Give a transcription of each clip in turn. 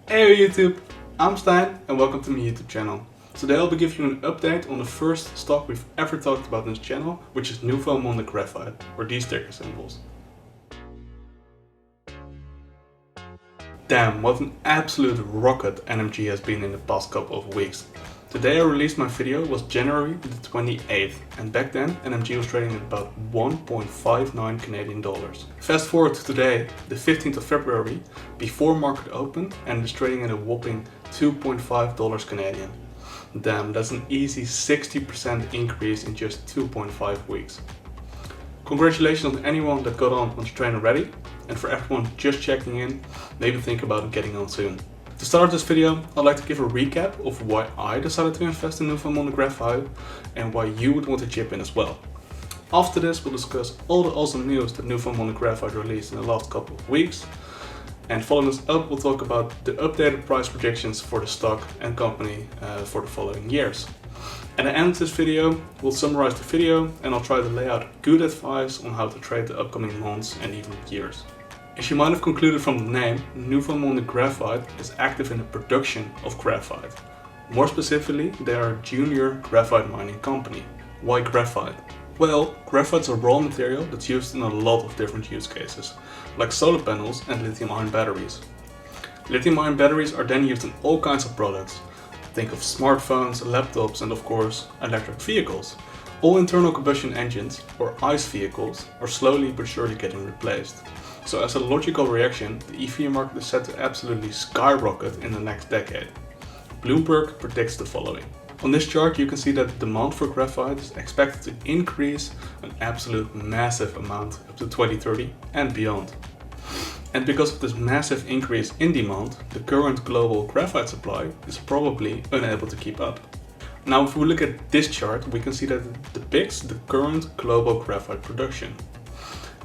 Hey YouTube, I'm Stijn and welcome to my YouTube channel. Today I'll be giving you an update on the first stock we've ever talked about in this channel, which is Nouveau Monde Graphite, or these sticker symbols. Damn, what an absolute rocket NMG has been in the past couple of weeks. The day I released my video was January the 28th, and back then NMG was trading at about 1.59 Canadian dollars. Fast forward to today, the 15th of February, before market opened, and it's trading at a whopping 2.5 dollars Canadian. Damn, that's an easy 60% increase in just 2.5 weeks. Congratulations on anyone that got on the train already, and for everyone just checking in, maybe think about getting on soon. To start this video, I'd like to give a recap of why I decided to invest in Nouveau Monde Graphite and why you would want to chip in as well. After this, we'll discuss all the awesome news that Nouveau Monde Graphite released in the last couple of weeks. And following this up, we'll talk about the updated price projections for the stock and company for the following years. At the end of this video, we'll summarize the video and I'll try to lay out good advice on how to trade the upcoming months and even years. As you might have concluded from the name, Nouveau Monde Graphite is active in the production of graphite. More specifically, they are a junior graphite mining company. Why graphite? Well, graphite is a raw material that's used in a lot of different use cases, like solar panels and lithium-ion batteries. Lithium-ion batteries are then used in all kinds of products. Think of smartphones, laptops, and of course, electric vehicles. All internal combustion engines, or ICE vehicles, are slowly but surely getting replaced. So as a logical reaction, the EV market is set to absolutely skyrocket in the next decade. Bloomberg predicts the following. On this chart you can see that the demand for graphite is expected to increase an absolute massive amount up to 2030 and beyond. And because of this massive increase in demand, the current global graphite supply is probably unable to keep up. Now if we look at this chart, we can see that it depicts the current global graphite production.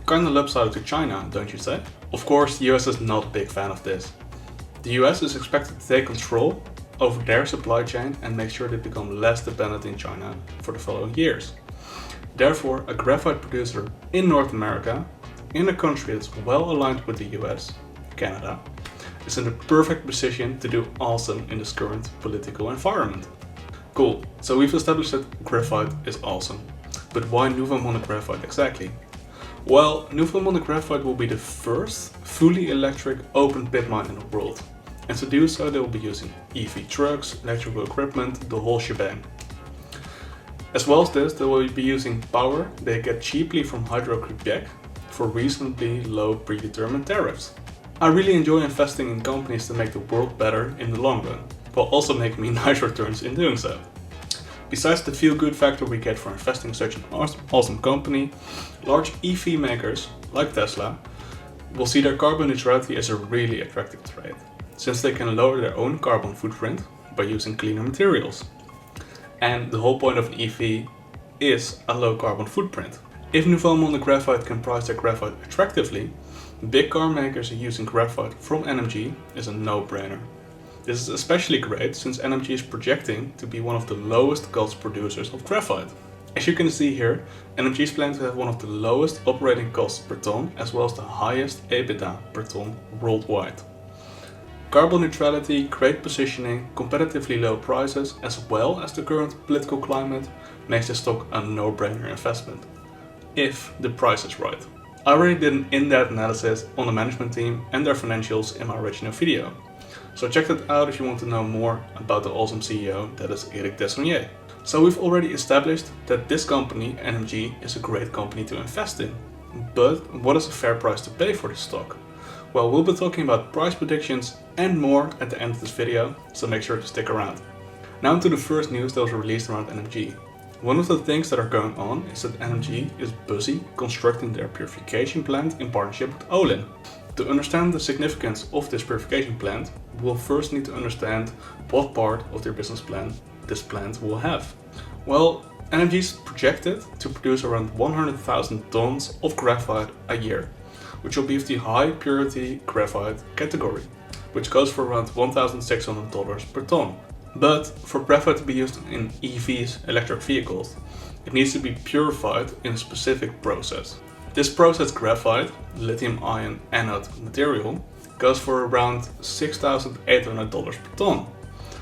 Kinda lopsided to China, don't you say? Of course, the US is not a big fan of this. The US is expected to take control over their supply chain and make sure they become less dependent in China for the following years. Therefore, a graphite producer in North America, in a country that's well aligned with the US, Canada, is in the perfect position to do awesome in this current political environment. Cool, so we've established that graphite is awesome. But why Nouveau Monde Graphite exactly? Well, Nouveau Monde Graphite will be the first fully electric open pit mine in the world. And to do so they will be using EV trucks, electrical equipment, the whole shebang. As well as this, they will be using power they get cheaply from Hydro-Québec for reasonably low predetermined tariffs. I really enjoy investing in companies that make the world better in the long run, while also making me nice returns in doing so. Besides the feel-good factor we get for investing in such an awesome company, large EV makers, like Tesla, will see their carbon neutrality as a really attractive trade, since they can lower their own carbon footprint by using cleaner materials. And the whole point of an EV is a low carbon footprint. If Nouveau Monde Graphite can price their graphite attractively, big car makers using graphite from NMG is a no-brainer. This is especially great since NMG is projecting to be one of the lowest cost producers of graphite. As you can see here, NMG is planning to have one of the lowest operating costs per ton as well as the highest EBITDA per ton worldwide. Carbon neutrality, great positioning, competitively low prices as well as the current political climate makes this stock a no-brainer investment, if the price is right. I already did an in-depth analysis on the management team and their financials in my original video. So check that out if you want to know more about the awesome CEO that is Eric Dessonnier. So we've already established that this company, NMG, is a great company to invest in. But what is a fair price to pay for this stock? Well, we'll be talking about price predictions and more at the end of this video, so make sure to stick around. Now to the first news that was released around NMG. One of the things that are going on is that NMG is busy constructing their purification plant in partnership with Olin. To understand the significance of this purification plant, we'll first need to understand what part of their business plan this plant will have. Well, NMG is projected to produce around 100,000 tons of graphite a year, which will be of the high purity graphite category, which goes for around $1,600 per ton. But for graphite to be used in EVs, electric vehicles, it needs to be purified in a specific process. This processed graphite, lithium-ion anode material, goes for around $6,800 per ton.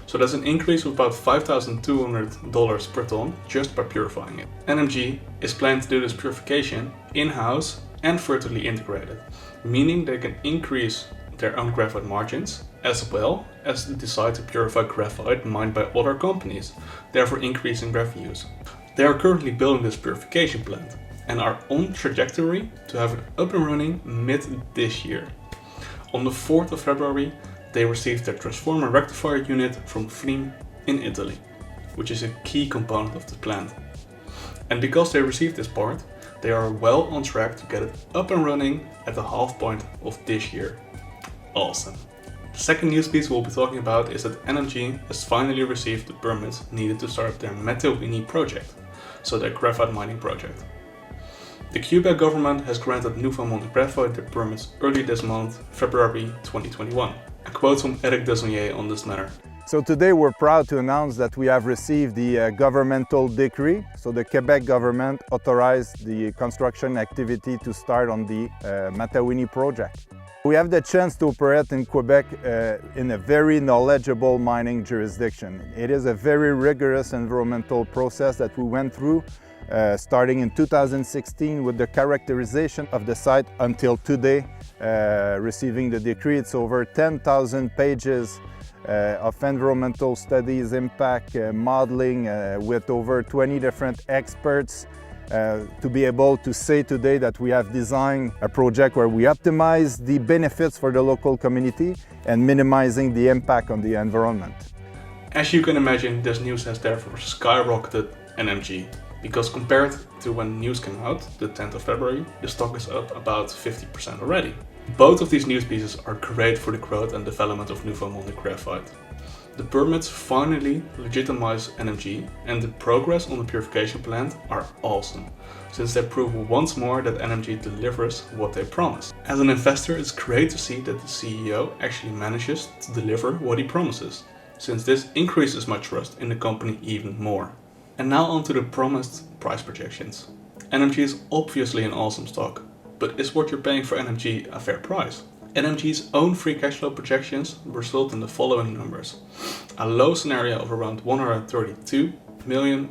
So that's an increase of about $5,200 per ton just by purifying it. NMG is planning to do this purification in-house and vertically integrated, meaning they can increase their own graphite margins as well as decide to purify graphite mined by other companies, therefore increasing revenues. They are currently building this purification plant and are on trajectory to have it up and running mid this year. On the 4th of February, they received their transformer rectifier unit from Frim in Italy, which is a key component of the plant. And because they received this part, they are well on track to get it up and running at the half point of this year. Awesome. The second news piece we'll be talking about is that NMG has finally received the permits needed to start their NOU.V project, so their graphite mining project. The Quebec government has granted Nouveau Monde Graphite the permits early this month, February 2021. A quote from Eric Desonnier on this matter. So today we're proud to announce that we have received the governmental decree. So the Quebec government authorized the construction activity to start on the NOU.V project. We have the chance to operate in Quebec in a very knowledgeable mining jurisdiction. It is a very rigorous environmental process that we went through starting in 2016 with the characterization of the site until today, receiving the decree. It's over 10,000 pages of environmental studies, impact modeling with over 20 different experts to be able to say today that we have designed a project where we optimize the benefits for the local community and minimizing the impact on the environment. As you can imagine, this news has therefore skyrocketed NMG, because compared to when news came out, the 10th of February, the stock is up about 50% already. Both of these news pieces are great for the growth and development of Nouveau Monde Graphite. The permits finally legitimize NMG, and the progress on the purification plant are awesome, since they prove once more that NMG delivers what they promise. As an investor, it's great to see that the CEO actually manages to deliver what he promises, since this increases my trust in the company even more. And now on to the promised price projections. NMG is obviously an awesome stock, but is what you're paying for NMG a fair price? NMG's own free cash flow projections result in the following numbers. A low scenario of around $132 million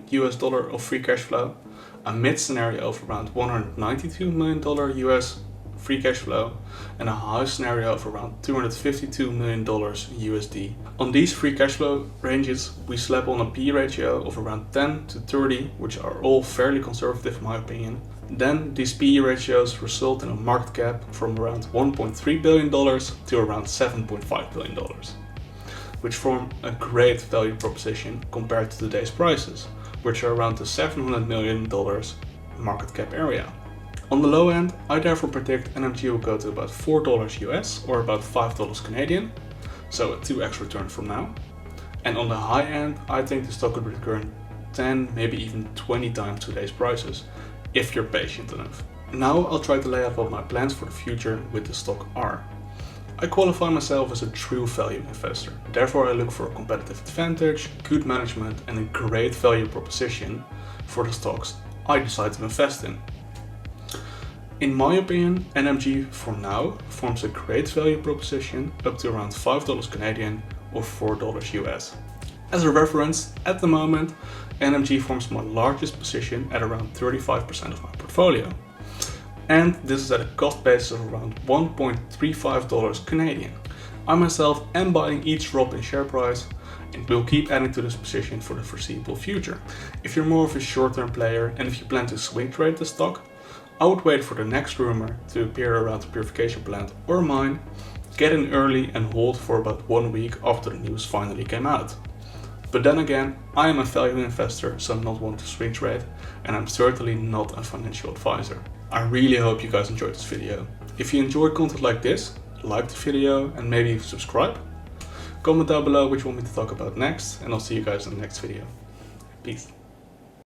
of free cash flow, a mid scenario of around $192 million US free cash flow, and a high scenario of around $252 million USD. On these free cash flow ranges, we slap on a P ratio of around 10 to 30, which are all fairly conservative in my opinion. Then these PE ratios result in a market cap from around $1.3 billion to around $7.5 billion, which form a great value proposition compared to today's prices, which are around the $700 million market cap area. On the low end, I therefore predict NMG will go to about $4 US or about $5 Canadian, so a 2x return from now. And on the high end, I think the stock could return 10, maybe even 20 times today's prices, if you're patient enough. Now I'll try to lay out what my plans for the future with the stock are. I qualify myself as a true value investor, therefore I look for a competitive advantage, good management and a great value proposition for the stocks I decide to invest in. In my opinion, NMG for now forms a great value proposition up to around $5 Canadian or $4 US. As a reference, at the moment, NMG forms my largest position at around 35% of my portfolio. And this is at a cost basis of around $1.35 Canadian. I myself am buying each drop in share price and will keep adding to this position for the foreseeable future. If you're more of a short-term player and if you plan to swing trade the stock, I would wait for the next rumor to appear around the purification plant or mine, get in early and hold for about 1 week after the news finally came out. But then again, I am a value investor, so I'm not one to swing trade, and I'm certainly not a financial advisor. I really hope you guys enjoyed this video. If you enjoy content like this, like the video and maybe subscribe. Comment down below which you want me to talk about next, and I'll see you guys in the next video. Peace.